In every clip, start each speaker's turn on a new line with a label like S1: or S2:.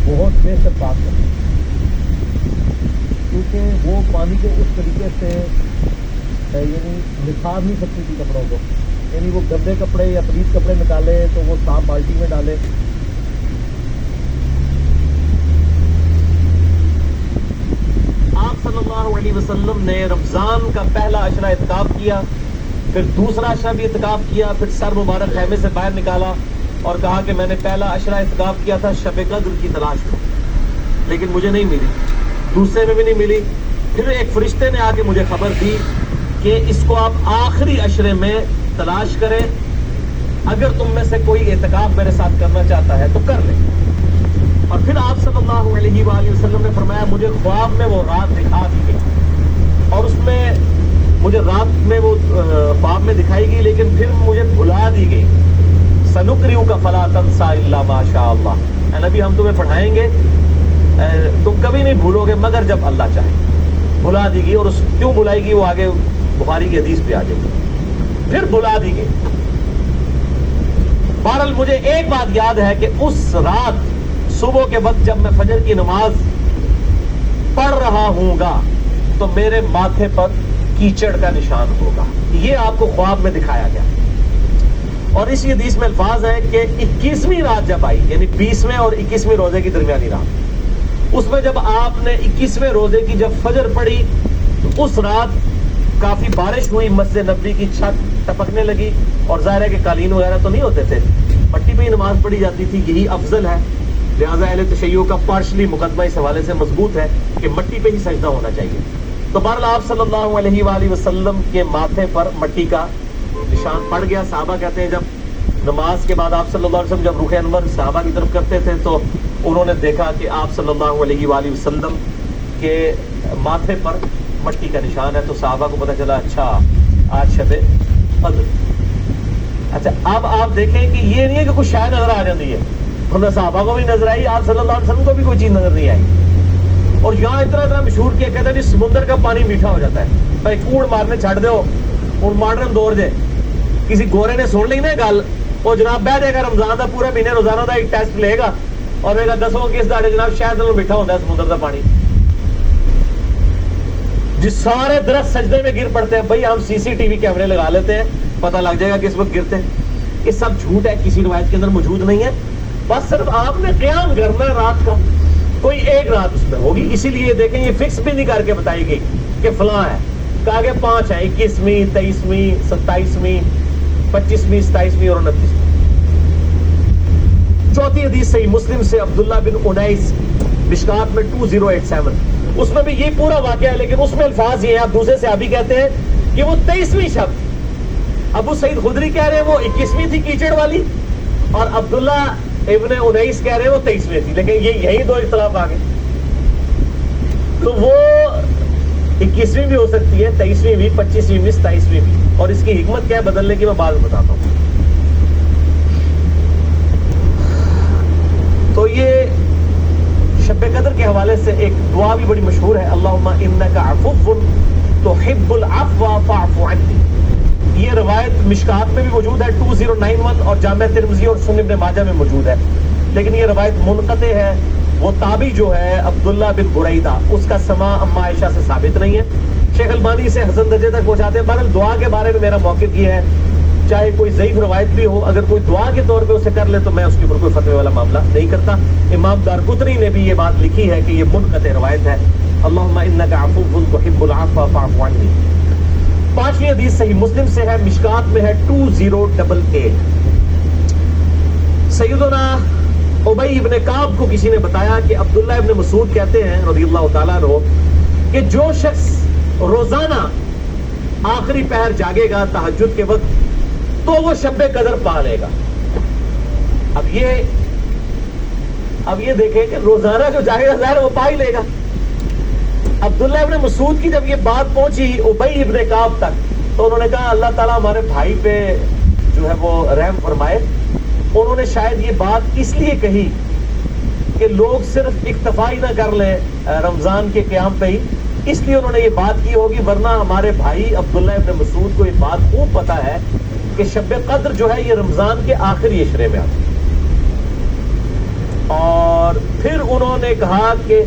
S1: بہت بہتر پاک کرنا، کیونکہ وہ پانی کو اس طریقے سے یعنی نکھار نہیں سکتی تھی کپڑوں کو، یعنی وہ گندے کپڑے یا پلیت کپڑے نکالے تو وہ صاف بالٹی میں ڈالے. آپ صلی اللہ علیہ وسلم نے رمضان کا پہلا عشرہ اعتکاف کیا، پھر دوسرا عشرہ بھی اعتکاف کیا، پھر سر مبارک خیمے سے باہر نکالا اور کہا کہ میں نے پہلا عشرہ اعتکاف کیا تھا شب قدر کی تلاش میں، لیکن مجھے نہیں ملی، دوسرے میں بھی نہیں ملی. پھر ایک فرشتے نے آ کے مجھے خبر دی کہ اس کو آپ آخری عشرے میں تلاش کریں، اگر تم میں سے کوئی اعتکاف میرے ساتھ کرنا چاہتا ہے تو کر لے. اور پھر آپ صلی اللہ علیہ وآلہ وسلم نے فرمایا مجھے خواب میں وہ رات دکھا دی گئی، اور اس میں مجھے رات میں وہ خواب میں دکھائی گئی لیکن پھر مجھے بھلا دی گئی. سنقرئک فلا تنسى الا ما شاء اللہ، اے نبی ہم تمہیں پڑھائیں گے تم کبھی نہیں بھولو گے مگر جب اللہ چاہے. بھلا دی گئی، اور اس کیوں بھلائی گئی وہ آگے بخاری کی حدیث پہ آ جائے گی. پھر بھلا دی گئی. بہرحال مجھے ایک بات یاد ہے کہ اس رات صبح کے وقت جب میں فجر کی نماز پڑھ رہا ہوں گا تو میرے ماتھے پر کیچڑ کا نشان ہوگا. یہ آپ کو خواب میں دکھایا گیا. اور اسی حدیث میں الفاظ ہے کہ 21ویں رات جب آئی، یعنی 20ویں اور 21ویں روزے کی درمیانی رات، اس میں جب آپ نے 21ویں روزے کی جب فجر پڑھی تو اس رات کافی بارش ہوئی، مسجد نبوی کی چھت ٹپکنے لگی، اور ظاہر ہے کہ قالین وغیرہ تو نہیں ہوتے تھے، مٹی پہ ہی نماز پڑھی جاتی تھی، یہی افضل ہے. لہٰذا اہل تشیع کا پارشلی مقدمہ اس حوالے سے مضبوط ہے کہ مٹی پہ ہی سجدہ ہونا چاہیے. تو بہرحال آپ صلی اللہ علیہ وآلہ وسلم کے ماتھے پر مٹی کا نشان پڑ گیا. صحابہ کہتے ہیں جب نماز کے بعد آپ صلی اللہ علیہ وسلم جب رخ انور صحابہ کی طرف کرتے تھے تو انہوں نے دیکھا کہ آپ صلی اللہ علیہ وآلہ وسلم کے ماتھے پر مٹی کا نشان ہے. تو صحابہ کو پتہ چلا اچھا آج شب قدر. اچھا اب آپ دیکھیں کہ یہ نہیں ہے کہ کچھ شے نظر آ جاتی ہے، انہیں صحابہ کو بھی نظر آئی، آپ صلی اللہ علیہ وسلم کو بھی کوئی چیز نظر نہیں آئی. اور یہاں اتنا مشہور کیا کہتے ہیں سمندر کا پانی میٹھا ہو جاتا ہے. بھائی کوڑ مارنے چھڑ دو، اور ماڈرن دور جے کسی گورے نے سن لی نا گل، وہ جناب بہ جائے گا رمضان کا پورا مہینے روزانہ کا ایک ٹیسٹ لے گا اور کہے گا دسو کس داڑے جناب شاید میٹھا ہوتا ہے سمندر کا پانی. جس سارے درخت سجدے میں گر پڑتے ہیں، بھائی ہم سی سی ٹی وی کیمرے لگا لیتے ہیں، پتہ لگ جائے گا کس وقت گرتے ہیں. یہ سب جھوٹ ہے، کسی روایت کے اندر موجود نہیں ہے. بس صرف آپ نے قیام کرنا ہے رات کا، کوئی ایک رات اس میں ہوگی. اسی لیے دیکھیں یہ فکس بھی نہیں کر کے بتائی گئی کہ فلاں ہے، کہا کہ 5 ہیں، 21ویں 23ویں 27ویں 25ویں 27ویں اور 29ویں. چوتھی حدیث صحیح مسلم سے عبداللہ بن انیس مشکات میں 2087، اس میں بھی یہ پورا واقعہ ہے لیکن اس میں الفاظ یہ ہیں، آپ دوسرے صحابی کہتے ہیں کہ وہ 23ویں شب، ابو سعید خدری کہہ رہے ہیں وہ 21ویں تھی کیچڑ والی، اور عبداللہ ابن انیس کہہ رہے ہیں وہ 23ویں تھی، لیکن یہی دو اختلاف آ گئے. تو وہ 21ویں بھی ہو سکتی ہے، 23ویں بھی، 25ویں بھی، 27ویں بھی. اور اس کی حکمت کیا ہے بدلنے کی میں بعد میں بتاتا ہوں. تو یہ شب قدر کے حوالے سے ایک دعا بھی بڑی مشہور ہے، اللہم انک عفو تحب العفو فاعف عنی. یہ روایت مشکات میں بھی موجود ہے 2091 اور جامع ترمذی اور سنن ابن ماجہ میں موجود ہے، لیکن یہ روایت منقطع ہے. وہ تابعی جو ہے عبداللہ بن بریدہ، اس کا سماع اما عائشہ سے ثابت نہیں ہے. شیخ البانی سے حسن درجے تک پہنچاتے ہیں. بہرحال دعا کے بارے میں میرا موقف یہ ہے، چاہے کوئی ضعیف روایت بھی ہو، اگر کوئی دعا کے طور پہ اسے کر لے تو میں اس کے اوپر کوئی فتوی والا معاملہ نہیں کرتا. امام دارقطنی نے بھی یہ بات لکھی ہے کہ یہ منقطع روایت ہے. اللہم انک عفو تحب العفو فاعف عنی. 5ویں حدیث صحیح مسلم سے ہے، مشکات میں ہے 2088. سیدنا ابی ابن کعب کو کسی نے بتایا کہ عبداللہ ابن مسعود کہتے ہیں رضی اللہ تعالیٰ عنہ کہ جو شخص روزانہ آخری پہر جاگے گا تہجد کے وقت تو وہ شب قدر پا لے گا. اب یہ دیکھیں کہ روزانہ جو جاگے گا ظاہر وہ پا ہی لے گا. عبداللہ ابن مسعود کی جب یہ بات پہنچی ابی ابن کعب تک تو انہوں نے کہا اللہ تعالیٰ ہمارے بھائی پہ جو ہے وہ رحم فرمائے. انہوں نے شاید یہ بات اس لیے کہی کہ لوگ صرف اکتفا ہی نہ کر لیں رمضان کے قیام پہ ہی، اس لیے انہوں نے یہ بات کی ہوگی، ورنہ ہمارے بھائی عبداللہ ابن مسعود کو یہ بات خوب پتہ ہے کہ شب قدر جو ہے یہ رمضان کے آخری عشرے میں آتی ہے. اور پھر انہوں نے کہا کہ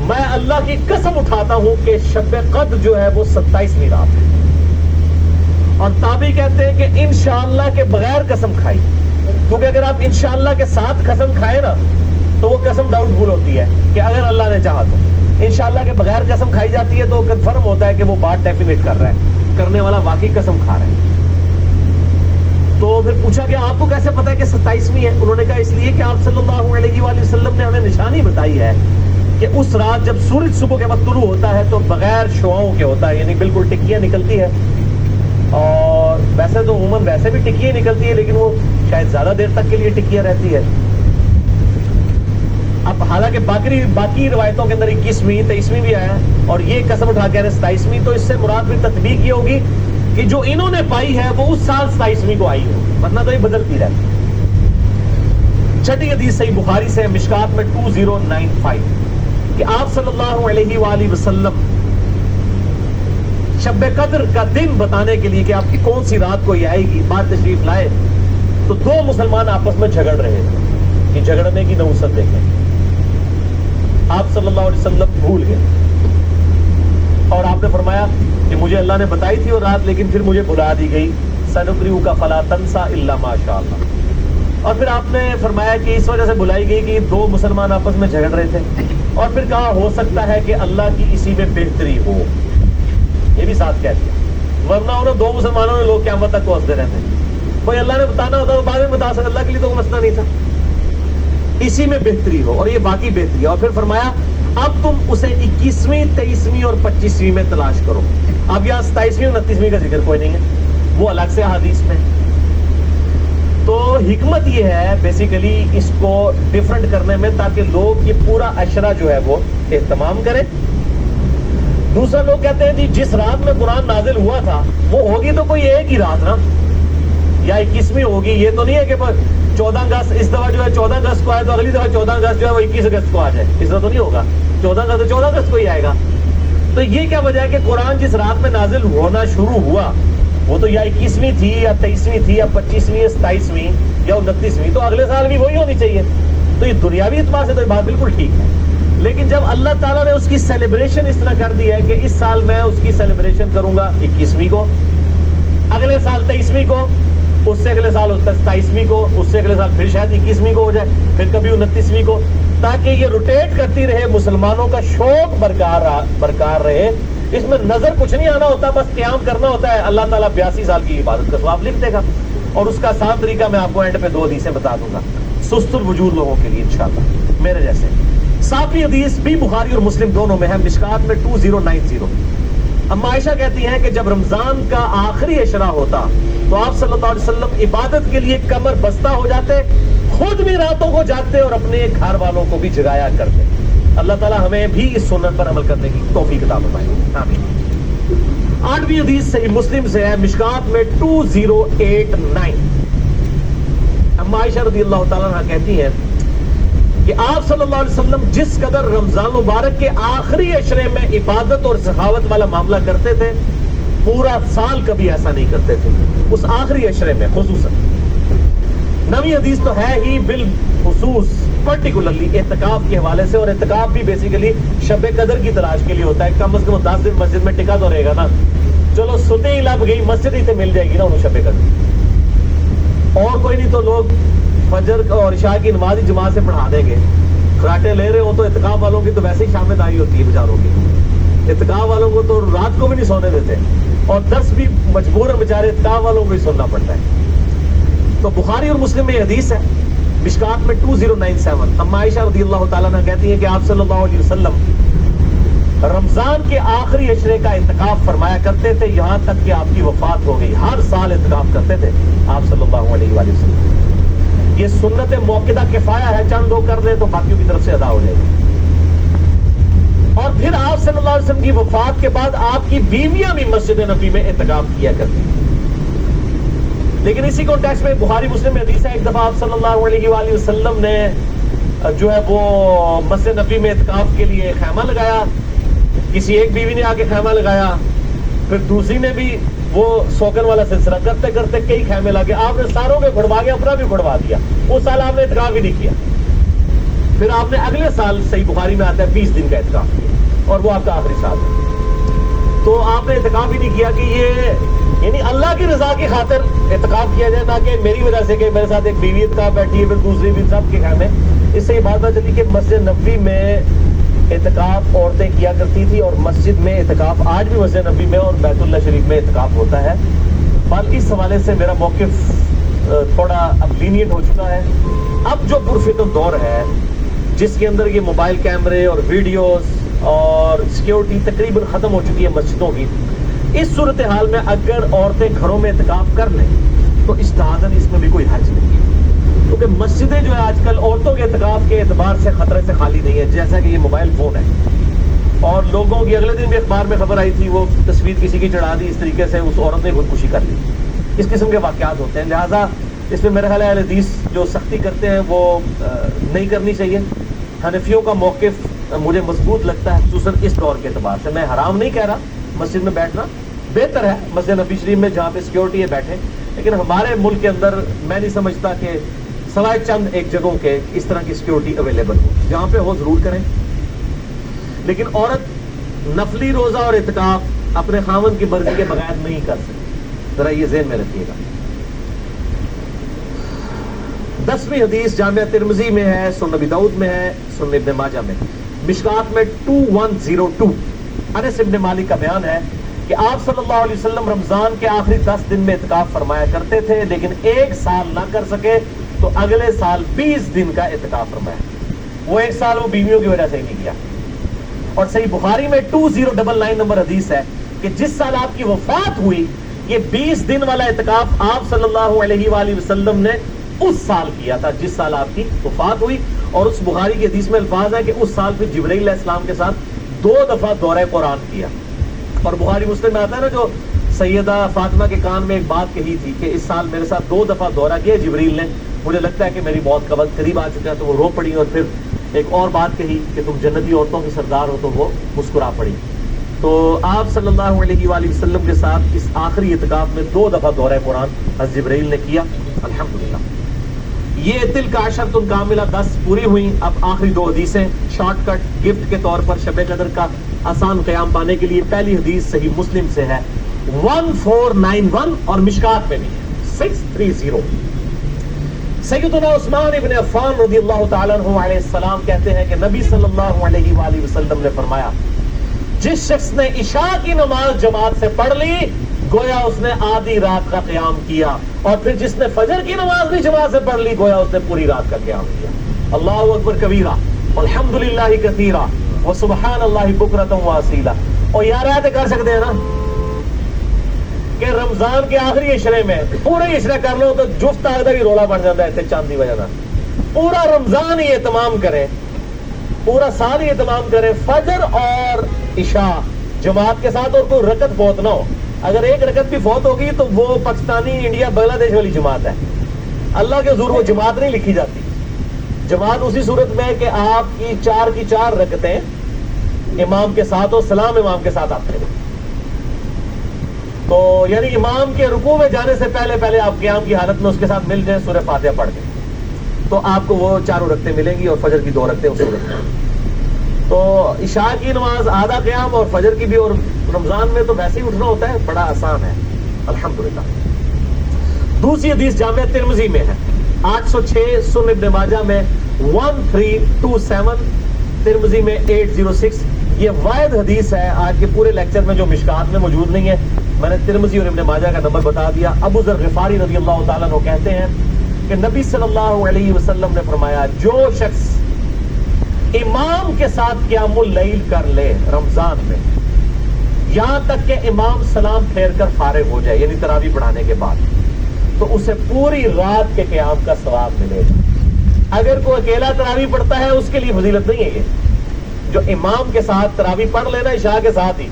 S1: میں اللہ کی قسم اٹھاتا ہوں کہ شب قدر جو ہے وہ 27ویں رات ہے. اور تابعی کہتے ہیں کہ انشاءاللہ کے بغیر قسم کھائی, کیونکہ اگر آپ انشاءاللہ کے ساتھ قسم کھائے نا تو وہ قسم ڈاؤٹ فل ہوتی ہے کہ اگر اللہ نے چاہا تو. انشاءاللہ کے بغیر قسم کھائی جاتی ہے تو کنفرم ہوتا ہے کہ وہ بات ڈیفینیٹ کر رہا ہے, کرنے والا واقعی قسم کھا رہا ہے. تو پھر پوچھا کہ آپ کو کیسے پتا ہے کہ 27ویں ہے؟ انہوں نے کہا اس لیے کہ آپ صلی اللہ علیہ وآلہ وسلم نے ہمیں نشانی بتائی ہے کہ اس رات جب سورج صبح کے وقت طلوع ہوتا ہے تو بغیر شعاؤں کے ہوتا ہے, یعنی بالکل ٹکیاں نکلتی ہے. اور ویسے تو عموماً ویسے بھی ٹکیاں نکلتی ہے, لیکن وہ شاید زیادہ دیر تک کے لیے ٹکیاں رہتی ہے. اب حالانکہ باقی روایتوں کے اندر 21ویں 23ویں بھی آیا ہے, اور یہ قسم اٹھا کے 27ویں, تو اس سے مراد پھر تطبیق یہ ہوگی کہ جو انہوں نے پائی ہے وہ اس سال 27ویں کو آئی ہو, ورنہ تو یہ بدلتی رہتی ہے. چھٹی حدیث صحیح بخاری سے مشکات میں 2095 کہ آپ صلی اللہ علیہ وآلہ وسلم شب قدر کا دن بتانے کے لیے کہ آپ کی کون سی رات کو یہ آئے گی, بات تشریف لائے تو دو مسلمان آپس میں جھگڑ رہے تھے کہ جھگڑنے کی نحوست دیکھیں. آپ صلی اللہ علیہ وسلم بھول گئے اور آپ نے فرمایا کہ مجھے اللہ نے بتائی تھی وہ رات, لیکن پھر مجھے بلا دی گئی. سنقرئک فلا تنسى الا ما شاء اللہ. اور پھر آپ نے فرمایا کہ اس وجہ سے بلائی گئی کہ دو مسلمان آپس میں جھگڑ رہے تھے, اور پھر کہا ہو سکتا ہے کہ اللہ کی اسی میں بہتری ہو, یہ بھی ساتھ کہہ دیا, ورنہ انہوں دو مسلمانوں نے لوگ قیامت تک کو ہنستے رہتے ہیں. کوئی اللہ نے بتانا ہوتا تو بعد میں بتا سکتا, اللہ کے لیے تو مسئلہ نہیں تھا, اسی میں بہتری ہو, اور یہ باقی بہتری ہے. اور پھر فرمایا اب تم اسے 21ویں 23ویں اور 25ویں میں تلاش کرو. اب یہاں 27ویں اور 29ویں کا ذکر کوئی نہیں ہے, وہ الگ سے حدیث میں. تو حکمت یہ ہے بیسیکلی اس کو ڈیفرنٹ کرنے میں, تاکہ لوگ یہ پورا عشرہ جو ہے وہ اہتمام کریں. دوسرا لوگ کہتے ہیں جی جس رات میں قرآن نازل ہوا تھا وہ ہوگی تو کوئی ایک ہی رات نا, یا 21ویں ہوگی. یہ تو نہیں ہے کہ 14 اگست اس دفعہ جو ہے 14 اگست کو آئے تو اگلی دفعہ 14 اگست جو ہے وہ 21 اگست کو آ جائے, اس طرح تو نہیں ہوگا. 14 اگست تو 14 اگست کو ہی آئے گا. تو یہ کیا وجہ ہے کہ قرآن جس رات میں نازل ہونا شروع ہوا وہ تو یا 21ویں تھی یا 23ویں تھی یا 25ویں یا 27ویں یا 29ویں, تو اگلے سال بھی وہی ہونی چاہیے. تو یہ دنیاوی اعتبار سے تو یہ بات بالکل ٹھیک ہے. لیکن جب اللہ تعالیٰ نے اس کی سیلیبریشن اس طرح کر دی ہے کہ اس سال میں اس کی سیلیبریشن کروں گا 21ویں کو, اگلے سال 23ویں کو, اس سے اگلے سال 27ویں کو, اس سے اگلے سال پھر شاید 21ویں کو ہو جائے, پھر کبھی 29ویں کو, تاکہ یہ روٹیٹ کرتی رہے, مسلمانوں کا شوق برقرار رہے. اس میں نظر کچھ نہیں آنا ہوتا, بس قیام کرنا ہوتا ہے. اللہ تعالیٰ 82 سال کی عبادت کا ثواب لکھ دے گا. اور اس کا آسان طریقہ میں آپ کو اینڈ پہ 2 حدیثیں بتا دوں گا سست الوجود لوگوں کے لیے انشاءاللہ میرے جیسے. 7ویں حدیث بھی بخاری اور مسلم دونوں میں ہے, مشکات میں 2090. اما عائشہ کہتی ہیں کہ جب رمضان کا آخری عشرہ ہوتا تو آپ صلی اللہ علیہ وسلم عبادت کے لیے کمر بستہ ہو جاتے, خود بھی راتوں کو جاگتے اور اپنے گھر والوں کو بھی جگایا کرتے. اللہ تعالیٰ ہمیں بھی اس سنت پر عمل کرنے کی توفیق عطا فرمائے, آمین. 8ویں حدیث صحیح مسلم سے ہے, مشکات میں 2089. اما عائشہ رضی اللہ تعالیٰ عنہ کہتی ہیں کہ آپ صلی اللہ علیہ وسلم جس قدر رمضان مبارک کے آخری عشرے میں عبادت اور سخاوت والا معاملہ کرتے تھے, پورا سال کبھی ایسا نہیں کرتے تھے, اس آخری عشرے میں خصوصاً. 9ویں حدیث تو ہے ہی بالخصوص پرٹیکولرلی اعتکاف کے حوالے سے, اور اعتکاف بھی بیسیکلی شب قدر کی تلاش کے لیے ہوتا ہے. کم از کم 10 دن مسجد میں ٹکا تو رہے گا نا, چلو ستے ہی لب گئی مسجد ہی سے مل جائے گی نا انہوں شب قدر, اور کوئی نہیں تو لوگ فجر اور عشاء کی نماز ہی جماعت سے پڑھا دیں گے. کراٹے لے رہے ہو تو اعتکاف والوں کی تو ویسے ہی شام میں دائی ہوتی ہے بیچاروں کی, اعتکاف والوں کو تو رات کو بھی نہیں سونے دیتے, اور درس بھی مجبور بیچارے اعتکاف والوں کو ہی سننا پڑتا ہے. تو بخاری اور مسلم میں حدیث ہے, مشکات میں 2097. اما عائشہ رضی اللہ تعالیٰ عنہ کہتی ہیں کہ آپ صلی اللہ علیہ وسلم رمضان کے آخری عشرے کا اعتکاف فرمایا کرتے تھے یہاں تک کہ آپ کی وفات ہو گئی. ہر سال اعتکاف کرتے تھے آپ صلی اللہ علیہ وآلہ وسلم. یہ سنت موقدہ کفایہ ہے, چند لوگ کر دیں تو باقیوں کی طرف سے ادا ہو جائے گی. اور پھر آپ صلی اللہ علیہ وسلم کی وفات کے بعد آپ کی بیویاں بھی مسجد نبی میں اعتکاف کیا کرتی. لیکن اسی کانٹیکسٹ میں بخاری مسلم میں حدیث ہے, ایک دفعہ آپ صلی اللہ علیہ وآلہ وسلم نے جو ہے وہ مسجد نبی میں اعتکاف کے لیے خیمہ لگایا. کسی ایک بیوی نے آ کے خیمہ لگایا, پھر دوسری نے بھی وہ سوکن والا سلسلہ کرتے کرتے کئی خیمے لگے. آپ نے ساروں کے کھڑوا کے اپنا بھی کھڑوا دیا. اس سال آپ نے اعتکاف بھی نہیں کیا. پھر آپ نے اگلے سال صحیح بخاری میں آتا ہے 20 دن کا اعتکاف کیا اور وہ آپ کا آخری سال ہے. تو آپ نے اعتکاف ہی نہیں کیا کہ یہ یعنی اللہ کی رضا کی خاطر اعتکاف کیا جائے تاکہ میری وجہ سے کہ میرے ساتھ ایک بیوی اعتکاف بیٹھی ہے پھر دوسری بھی سب کے گھر میں. اس سے یہ بات چلی کہ مسجد نبوی میں اعتکاف عورتیں کیا کرتی تھی اور مسجد میں اعتکاف آج بھی مسجد نبوی میں اور بیت اللہ شریف میں اعتکاف ہوتا ہے. بلکہ اس حوالے سے میرا موقف تھوڑا اب لینینٹ ہو چکا ہے. اب جو پرفتن دور ہے جس کے اندر یہ موبائل کیمرے اور ویڈیوز اور سیکیورٹی تقریباً ختم ہو چکی ہے مسجدوں کی, اس صورتحال میں اگر عورتیں گھروں میں اعتکاف کر لیں تو اجتہاداً اس میں بھی کوئی حرج نہیں ہے, کیونکہ مسجدیں جو ہے آج کل عورتوں کے اعتکاف کے اعتبار سے خطرے سے خالی نہیں ہے. جیسا کہ یہ موبائل فون ہے اور لوگوں کی اگلے دن بھی اخبار میں خبر آئی تھی, وہ تصویر کسی کی چڑھا دی, اس طریقے سے اس عورت نے خودکشی کر لی. اس قسم کے واقعات ہوتے ہیں, لہٰذا اس میں میرا خیال ہے اہل حدیث جو سختی کرتے ہیں وہ نہیں کرنی چاہیے. حنفیوں کا موقف مجھے مضبوط لگتا ہے خصوصاً اس دور کے اعتبار سے. میں حرام نہیں کہہ رہا, مسجد میں بیٹھنا بہتر ہے, مسجد نبی شریف میں جہاں پہ سیکیورٹی ہے بیٹھے, لیکن ہمارے ملک کے اندر میں نہیں سمجھتا کہ سوائے چند ایک جگہوں کے اس طرح کی سیکیورٹی اویلیبل ہو. جہاں پہ ہو ضرور کریں, لیکن عورت نفلی روزہ اور اعتکاف اپنے خاوند کی مرضی کے بغیر نہیں کر سکتی. ذرا یہ ذہن میں رکھیے گا. 10ویں حدیث جامعہ ترمذی میں ہے, سنن ابی داؤد میں ہے, سنن ابن ماجہ میں, مشکات میں 2102. انس ابن مالک کا بیان ہے کہ آپ صلی اللہ علیہ وسلم رمضان کے آخری 10 دن میں اعتکاف فرمایا کرتے تھے, لیکن ایک سال نہ کر سکے تو اگلے سال 20 دن کا اعتکاف فرمایا. وہ ایک سال وہ بیویوں کی وجہ سے نہیں کیا. اور صحیح بخاری میں 2099 نمبر حدیث ہے کہ جس سال آپ کی وفات ہوئی یہ 20 دن والا اعتکاف آپ صلی اللہ علیہ وآلہ وسلم نے اس سال کیا تھا جس سال آپ کی وفات ہوئی. اور اس بخاری کی حدیث میں الفاظ ہے کہ اس سال پھر جبرائیل علیہ السلام کے ساتھ 2 دفعہ دورہ قرآن کیا. اور بخاری مسلم میں آتا ہے نا جو سیدہ فاطمہ کے کان میں ایک بات کہی تھی کہ اس سال میرے ساتھ 2 دفعہ دورہ کیا جبرائیل نے, مجھے لگتا ہے کہ میری موت کا وقت قریب آ چکا ہے. تو وہ رو پڑی اور پھر ایک اور بات کہی کہ تم جنتی عورتوں کی سردار ہو, تو وہ مسکرا پڑی. تو آپ صلی اللہ علیہ وآلہ وسلم کے ساتھ اس آخری اعتکاف میں 2 دفعہ دورہ قرآن حضرت جبرائیل نے کیا. الحمدللہ. یہ تلک عشرۃ کاملہ 10 پوری ہوئی. اب آخری 2 حدیثیں شارٹ کٹ گفٹ کے طور پر شب قدر کا آسان قیام پانے کے لیے. پہلی حدیث صحیح مسلم سے ہے 1491 اور مشکات میں بھی ہے 630. سیدنا عثمان ابن عفان رضی اللہ تعالیٰ عنہ علیہ السلام کہتے ہیں کہ نبی صلی اللہ علیہ وآلہ وسلم نے فرمایا, جس شخص نے عشاء کی نماز جماعت سے پڑھ لی گویا اس نے آدھی رات کا قیام کیا, اور پھر جس نے فجر کی نماز بھی جماعت سے پڑھ لی گویا اس نے پوری رات کا قیام کیا. اللہ اکبر کبیرہ والحمدللہ کثیرہ وسبحان اللہ بکرۃ واصیلہ. اور یار ایسے کر سکتے ہیں نا کہ رمضان کے آخری عشرے میں پورے عشرے کر لو تو جفت ادھر ہی رولا بڑھ جاتا ہے ایسے چاند دی وجہ سے. پورا رمضان ہی اہتمام کریں, پورا سال ہی اہتمام کریں, فجر اور عشاء جماعت کے ساتھ, اور کوئی رکعت فوت نہ ہو. اگر ایک رکعت بھی فوت ہوگی تو وہ پاکستانی انڈیا بنگلہ دیش والی جماعت ہے. اللہ کے حضور وہ جماعت نہیں لکھی جاتی. جماعت اسی صورت میں کہ آپ کی 4 کی 4 رکعتیں امام کے ساتھ ہو, سلام امام کے ساتھ آپ کریں. تو یعنی امام کے رکوع میں جانے سے پہلے آپ قیام کی حالت میں اس کے ساتھ مل جائیں سورہ فاتحہ پڑھ کے, تو آپ کو وہ 4 رکعتیں ملیں گی اور فجر کی 2 رکعتیں اس صورت میں. تو عشاء کی نماز آدھا قیام اور فجر کی بھی, اور رمضان میں تو ویسے ہی اٹھنا ہوتا ہے, بڑا آسان ہے الحمدللہ. دوسری حدیث جامعہ ترمذی میں ہے 806, سنن ابن ماجہ میں 1327, ترمذی میں 806. یہ واحد حدیث ہے آج کے پورے لیکچر میں جو مشکات میں موجود نہیں ہے. میں نے ترمذی اور ابن ماجہ کا نمبر بتا دیا. ابو ذر غفاری رضی اللہ تعالیٰ عنہ کہتے ہیں کہ نبی صلی اللہ علیہ وسلم نے فرمایا, جو شخص امام کے ساتھ قیام اللیل کر لے رمضان میں یہاں تک کہ امام سلام پھیر کر فارغ ہو جائے, یعنی تراویح پڑھانے کے بعد, تو اسے پوری رات کے قیام کا ثواب ملے گا. اگر کوئی اکیلا تراویح پڑھتا ہے اس کے لیے فضیلت نہیں ہے یہ. جو امام کے ساتھ تراویح پڑھ لینا عشاء کے ساتھ ہی,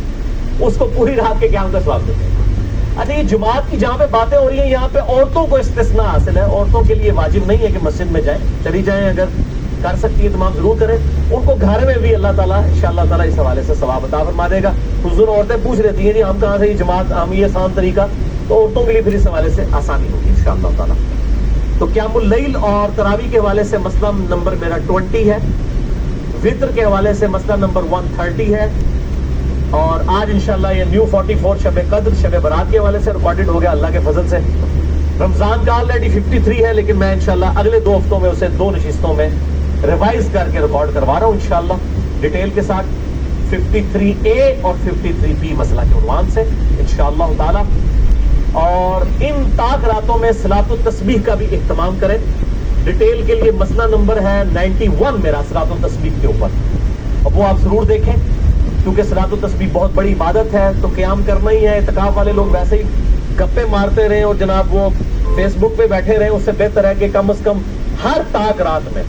S1: اس کو پوری رات کے قیام کا ثواب ملے گا. اچھا, یہ جماعت کی جہاں پہ باتیں ہو رہی ہیں یہاں پہ عورتوں کو استثناء حاصل ہے. عورتوں کے لیے واجب نہیں ہے کہ مسجد میں جائیں, چلی جائیں, اگر کر سکتی ہے تمام ضرور کریں. ان کو گھر میں بھی اللہ تعالیٰ انشاءاللہ تعالیٰ اس حوالے سے ثواب عطا فرما دے گا. حضور عورتیں پوچھ رہتی ہیں جی ہم کہاں سے یہ جماعت, ہم یہ آسان طریقہ, تو عورتوں کے لیے پھر اس حوالے سے آسانی ہوگی انشاءاللہ تعالیٰ. تو قیام اللیل اور تراویح کے حوالے سے مسئلہ نمبر میرا 20 ہے، وطر کے حوالے سے مسئلہ نمبر 130 ہے، اور آج انشاءاللہ یہ نیو 44 شب قدر شب برات کے حوالے سے ریکارڈڈ ہو گیا اللہ کے فضل سے۔ رمضان کا آلریڈی 53 ہے، لیکن میں انشاءاللہ اگلے 2 ہفتوں میں اسے 2 نشستوں میں ریوائز کر کے ریکارڈ کروا رہا ہوں انشاءاللہ ڈیٹیل کے ساتھ، 53A اور 53B مسئلہ کے عنوان سے انشاءاللہ تعالی۔ اور ان طاق راتوں میں صلاۃ التسبیح کا بھی اہتمام کریں۔ ڈیٹیل کے لیے مسئلہ نمبر ہے 91 میرا صلاۃ التسبیح کے اوپر، اب وہ آپ ضرور دیکھیں، کیونکہ صلاۃ التسبیح بہت بڑی عبادت ہے، تو قیام کرنا ہی ہے۔ اعتکاف والے لوگ ویسے ہی گپے مارتے رہیں اور جناب وہ فیس بک پہ بیٹھے رہیں، اس سے بہتر ہے کہ کم از کم ہر طاق رات میں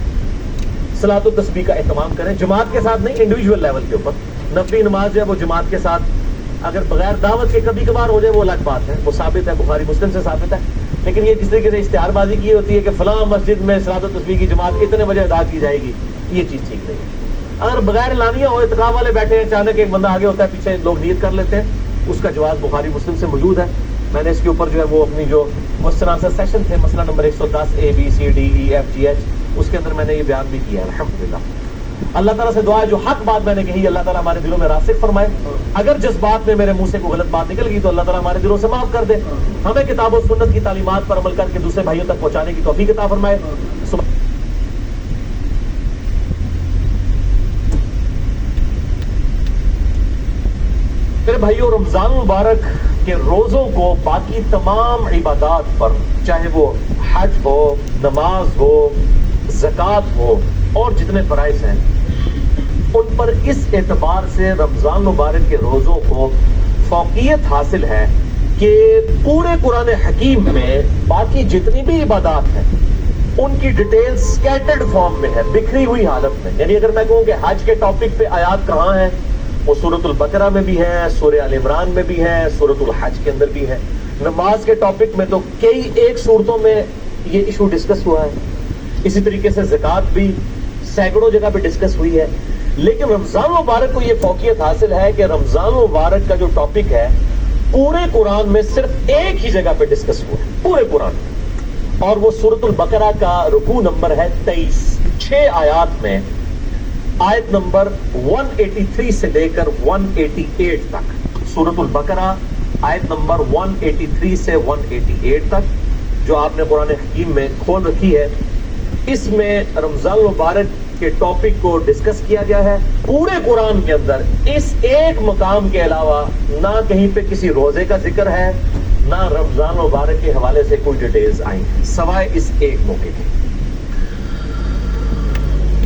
S1: صلاۃ التسبیح کا اہتمام کریں، جماعت کے ساتھ نہیں، انڈیویجول لیول کے اوپر۔ نفلی نماز جو ہے وہ جماعت کے ساتھ، اگر بغیر دعوت کے کبھی کبھار ہو جائے وہ الگ بات ہے، وہ ثابت ہے، بخاری مسلم سے ثابت ہے، لیکن یہ جس طریقے سے اشتہار بازی کی ہوتی ہے کہ فلاں مسجد میں صلاۃ التسبیح کی جماعت اتنے بجے ادا کی جائے گی، یہ چیز ٹھیک نہیں ہے۔ اگر بغیر اعلانیہ ہو، اعتکاف والے بیٹھے ہیں، اچانک ایک بندہ آگے ہوتا ہے، پیچھے لوگ نیت کر لیتے ہیں، اس کا جواز بخاری مسلم سے موجود ہے۔ میں نے اس کے اوپر جو ہے وہ اپنی جو مسئلہ سیشن تھے، مسئلہ نمبر 110 ABCDEFGH، اس کے اندر میں نے یہ بیان بھی کیا ہے الحمدللہ۔ اللہ تعالیٰ سے دعا ہے جو حق بات میں نے کہی اللہ تعالیٰ ہمارے دلوں میں راسخ فرمائے، اگر جذبات میں میرے منہ سے کوئی غلط بات نکل گئی تو اللہ تعالیٰ ہمارے دلوں سے معاف کر دے، ہمیں کتاب و سنت کی تعلیمات پر عمل کر کے دوسرے بھائیوں تک پہنچانے کی توفیق عطا فرمائے۔ میرے بھائیوں، رمضان مبارک کے روزوں کو باقی تمام عبادات پر، چاہے وہ حج ہو، نماز ہو، زکوٰۃ ہو اور جتنے فرائض ہیں، ان پر اس اعتبار سے رمضان مبارک کے روزوں کو فوقیت حاصل ہے کہ پورے قرآن حکیم میں باقی جتنی بھی عبادات ہیں ان کی ڈیٹیل سکیٹرڈ فارم میں ہے، بکھری ہوئی حالت میں۔ یعنی اگر میں کہوں کہ حج کے ٹاپک پہ آیات کہاں ہیں، وہ سورۃ البقرہ میں بھی ہے، سورہ آل عمران میں بھی ہے، سورۃ الحج کے اندر بھی ہے۔ نماز کے ٹاپک میں تو کئی ایک صورتوں میں یہ ایشو ڈسکس ہوا ہے، اسی طریقے سے زکوٰۃ بھی سینکڑوں جگہ پہ ڈسکس ہوئی ہے۔ لیکن رمضان مبارک کو یہ فوقیت حاصل ہے کہ رمضان مبارک کا جو ٹاپک ہے پورے قرآن میں صرف ایک ہی جگہ پہ ڈسکس ہوا ہے، پورے قرآن، اور وہ سورۃ البقرہ کا رکوع نمبر ہے 23، 6 آیات میں، آیت نمبر 183 سے لے کر 188 تک۔ سورۃ البقرہ آیت نمبر 183 سے 188 تک جو آپ نے قرآن حکیم میں کھول رکھی ہے، اس میں رمضان مبارک کے ٹاپک کو ڈسکس کیا گیا ہے۔ پورے قرآن کے اندر اس ایک مقام کے علاوہ نہ کہیں پہ کسی روزے کا ذکر ہے، نہ رمضان مبارک کے حوالے سے کوئی ڈیٹیلز آئی ہیں، سوائے اس ایک موقع کے۔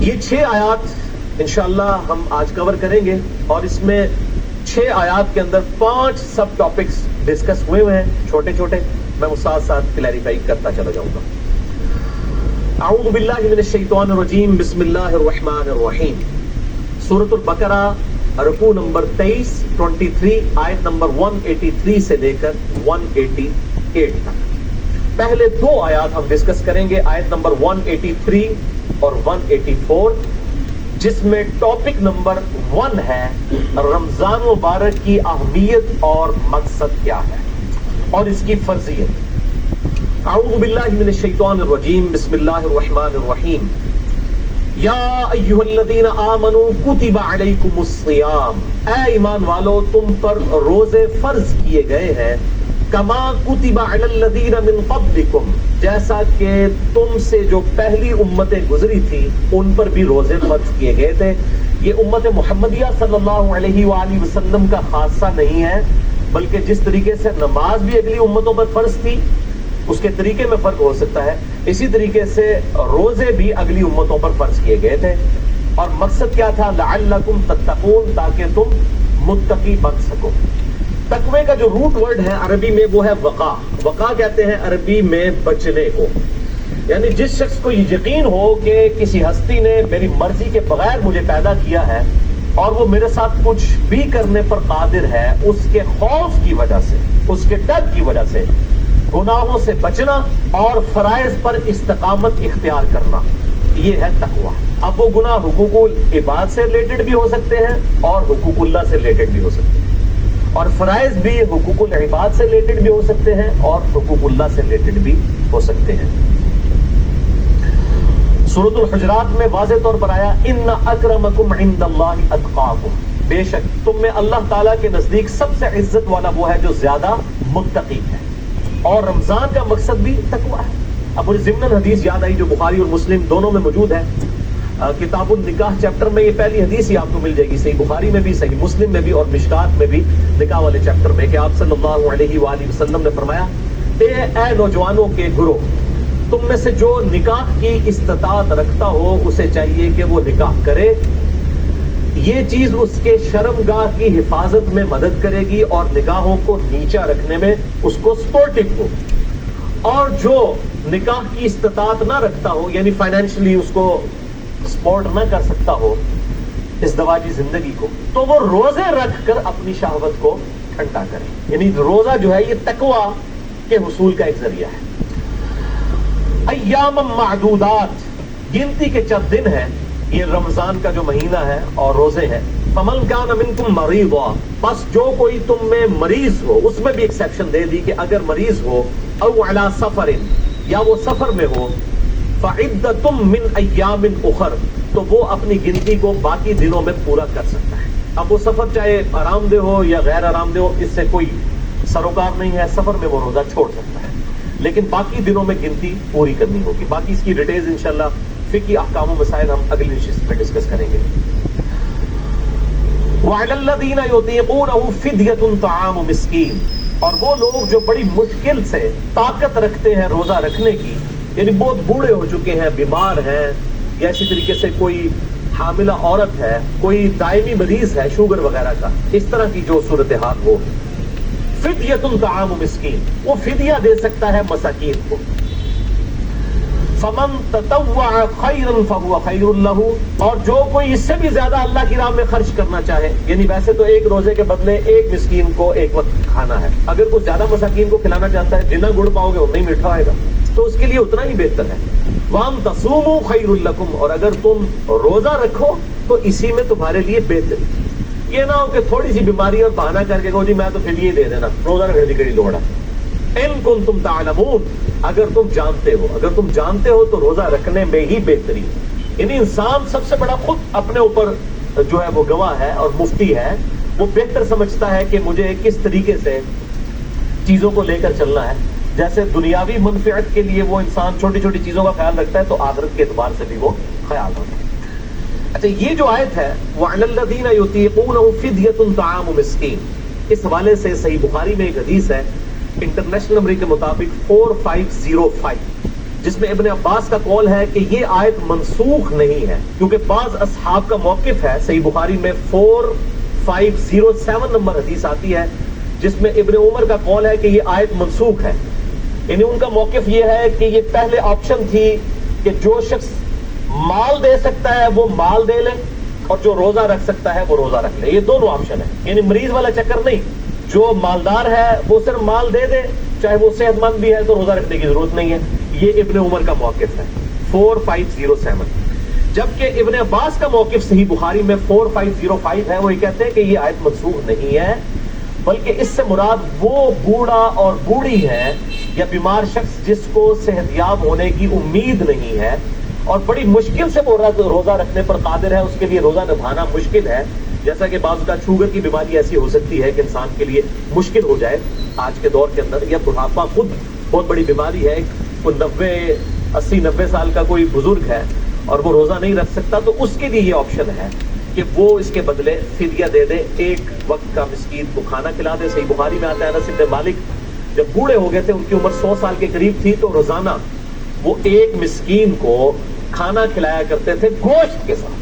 S1: یہ 6 آیات انشاءاللہ ہم آج کور کریں گے، اور اس میں 6 آیات کے اندر 5 سب ٹاپکس ڈسکس ہوئے ہیں، چھوٹے چھوٹے، میں وہ ساتھ ساتھ کلیریفائی کرتا چلا جاؤں گا۔ اعوذ باللہ من الشیطان الرجیم، بسم اللہ الرحمن الرحیم۔ سورۃ البقرہ رکوع نمبر 23 آیت نمبر 183 سے لے کر 188 تک۔ پہلے 2 آیات ہم ڈسکس کریں گے، آیت نمبر 183 اور 184، جس میں ٹاپک نمبر 1 ہے رمضان مبارک کی اہمیت اور مقصد کیا ہے اور اس کی فرضیت۔ اعوذ باللہ من الشیطان الرجیم، بسم اللہ الرحمن الرحیم۔ یا ایھا الذین آمنوا کتب علیکم الصیام، اے ایمان والو تم پر روزے فرض کیے گئے ہیں، کما کتب علی الذین من قبلکم، جیسا کہ تم سے جو پہلی امتیں گزری تھی ان پر بھی روزے فرض کیے گئے تھے۔ یہ امت محمدیہ صلی اللہ علیہ وآلہ وسلم کا خاصہ نہیں ہے، بلکہ جس طریقے سے نماز بھی اگلی امتوں پر فرض تھی، اس کے طریقے میں فرق ہو سکتا ہے، اسی طریقے سے روزے بھی اگلی امتوں پر فرض کیے گئے تھے۔ اور مقصد کیا تھا؟ لعلکم تتقون، تاکہ تم متقی بن سکو۔ تقوی کا جو روٹ ورڈ ہے عربی میں وہ ہے وقا۔ وقا کہتے ہیں عربی میں بچنے کو، یعنی جس شخص کو یہ یقین ہو کہ کسی ہستی نے میری مرضی کے بغیر مجھے پیدا کیا ہے اور وہ میرے ساتھ کچھ بھی کرنے پر قادر ہے، اس کے خوف کی وجہ سے، اس کے ڈر کی وجہ سے گناہوں سے بچنا اور فرائض پر استقامت اختیار کرنا، یہ ہے تقوی۔ اب وہ گناہ حقوق العباد سے ریلیٹڈ بھی ہو سکتے ہیں اور حقوق اللہ سے ریلیٹڈ بھی ہو سکتے ہیں، اور فرائض بھی حقوق العباد سے ریلیٹڈ بھی ہو سکتے ہیں اور حقوق اللہ سے ریلیٹڈ بھی ہو سکتے ہیں۔ سورۃ الحجرات میں واضح طور پر آیا ان اکرمکم عند اللہ اتقاکم، بے شک تم میں اللہ تعالیٰ کے نزدیک سب سے عزت والا وہ ہے جو زیادہ متقی ہے۔ اور رمضان کا مقصد بھی تقویٰ ہے۔ اب مجھے ضمن حدیث یاد آئی جو بخاری اور مسلم دونوں میں موجود ہے، کتاب النکاح چیپٹر میں یہ پہلی حدیث ہی آپ کو مل جائے گی، صحیح بخاری میں بھی، صحیح مسلم میں بھی اور مشکات میں بھی، نکاح والے چیپٹر میں، کہ آپ صلی اللہ علیہ وآلہ وسلم نے فرمایا اے نوجوانوں کے گروہ، تم میں سے جو نکاح کی استطاعت رکھتا ہو اسے چاہیے کہ وہ نکاح کرے، یہ چیز اس کے شرمگاہ کی حفاظت میں مدد کرے گی اور نگاہوں کو نیچا رکھنے میں اس کو سپورٹو ہو، اور جو نکاح کی استطاعت نہ رکھتا ہو یعنی فائنینشلی اس کو سپورٹ نہ کر سکتا ہو ازدواجی زندگی کو، تو وہ روزے رکھ کر اپنی شہوت کو ٹھنڈا کرے۔ یعنی روزہ جو ہے یہ تقویٰ کے حصول کا ایک ذریعہ ہے۔ ایام معدودات، گنتی کے چند دن ہیں، یہ رمضان کا جو مہینہ ہے اور روزے ہیں۔ فمن کان منکم مریضا، بس جو کوئی تم میں مریض ہو، اس میں بھی ایکسیپشن دے دی کہ اگر مریض ہو، او علی سفر، یا وہ سفر میں ہو، فعدۃ من ایام اخر، تو وہ اپنی گنتی کو باقی دنوں میں پورا کر سکتا ہے۔ اب وہ سفر چاہے آرام دہ ہو یا غیر آرام دہ ہو، اس سے کوئی سروکار نہیں ہے، سفر میں وہ روزہ چھوڑ سکتا ہے، لیکن باقی دنوں میں گنتی پوری کرنی ہوگی۔ باقی اس کی ڈیٹیلز انشاءاللہ فقہی احکام و مسائل ہم اگلی نشست میں ڈسکس کریں گے۔ وعلی الذین یطیقونہ فدیۃ طعام مسکین، اور وہ لوگ جو بڑی مشکل سے طاقت رکھتے ہیں روزہ رکھنے کی، یعنی بہت بوڑھے ہو چکے ہیں، بیمار ہیں، یا اسی طریقے سے کوئی حاملہ عورت ہے، کوئی دائمی مریض ہے شوگر وغیرہ کا، اس طرح کی جو صورتحال ہو، فدیۃ طعام مسکین، وہ فدیہ دے سکتا ہے مساکین کو۔ فمن تطوع خیرا فهو خیر له، اور جو کوئی اس سے بھی زیادہ اللہ کی راہ میں خرچ کرنا چاہے، یعنی ویسے تو ایک روزے کے بدلے ایک مسکین کو ایک وقت کھانا ہے، اگر کوئی زیادہ مساکین کو کھلانا چاہتا ہے، جتنا گڑ پاؤ گے اتنا ہی میٹھا آئے گا، تو اس کے لیے اتنا ہی بہتر ہے۔ وَأَن تَصُومُوا خَيْرٌ لَكُمْ، اور اگر تم روزہ رکھو تو اسی میں تمہارے لیے بہتر۔ یہ نہ ہو کہ تھوڑی سی بیماری اور بہانہ کر کے کہو جی میں تو پھر یہ دے دینا، روزہ رکھنے کی کڑی لوڑ ہے۔ ان کنتم تعلمون، اگر تم جانتے ہو، اگر تم جانتے ہو تو روزہ رکھنے میں ہی بہتری۔ یعنی انسان سب سے بڑا خود اپنے اوپر جو ہے وہ گواہ ہے اور مفتی ہے، وہ بہتر سمجھتا ہے کہ مجھے کس طریقے سے چیزوں کو لے کر چلنا ہے۔ جیسے دنیاوی منفعت کے لیے وہ انسان چھوٹی چھوٹی چیزوں کا خیال رکھتا ہے، تو آخرت کے اعتبار سے بھی وہ خیال رکھتا ہے۔ اچھا، یہ جو آیت ہے وَعَلَى الَّذِينَ يُطِيقُونَهُ فِدْيَةٌ طَعَامُ مِسْكِينٍ، اس حوالے سے صحیح بخاری میں ایک حدیث ہے انٹرنیشنل نمبر کے مطابق 4505، جس میں ابن عباس کا قول ہے کہ یہ آیت منسوخ نہیں ہے، کیونکہ بعض اصحاب کا موقف ہے۔ صحیح بخاری میں 4507 نمبر حدیث آتی ہے جس میں ابن عمر کا قول ہے کہ یہ آیت منسوخ ہے، یعنی ان کا موقف یہ ہے کہ یہ پہلے آپشن تھی کہ جو شخص مال دے سکتا ہے وہ مال دے لے، اور جو روزہ رکھ سکتا ہے وہ روزہ رکھ لے، یہ دونوں آپشن ہیں، یعنی مریض والا چکر نہیں، جو مالدار ہے وہ صرف مال دے دے، چاہے وہ صحت مند بھی ہے تو روزہ رکھنے کی ضرورت نہیں ہے۔ یہ ابن عمر کا موقف ہے 4507، جبکہ ابن عباس کا موقف صحیح بخاری میں 4505 ہے، وہ یہ کہتے ہیں کہ یہ آیت منسوخ نہیں ہے، بلکہ اس سے مراد وہ بوڑھا اور بوڑھی ہے یا بیمار شخص جس کو صحت یاب ہونے کی امید نہیں ہے اور بڑی مشکل سے وہ روزہ رکھنے پر قادر ہے، اس کے لیے روزہ نبھانا مشکل ہے، جیسا کہ بعض کا شوگر کی بیماری ایسی ہو سکتی ہے کہ انسان کے لیے مشکل ہو جائے آج کے دور کے اندر، یا بڑھاپا خود بہت بڑی بیماری ہے، کوئی 80-90 سال کا کوئی بزرگ ہے اور وہ روزہ نہیں رکھ سکتا، تو اس کے لیے یہ آپشن ہے کہ وہ اس کے بدلے فدیہ دے دے، ایک وقت کا مسکین کو کھانا کھلا دے۔ صحیح بخاری میں آتا ہے انس بن مالک جب بوڑھے ہو گئے تھے، ان کی عمر 100 سال کے قریب تھی، تو روزانہ وہ ایک مسکین کو کھانا کھلایا کرتے تھے گوشت کے ساتھ۔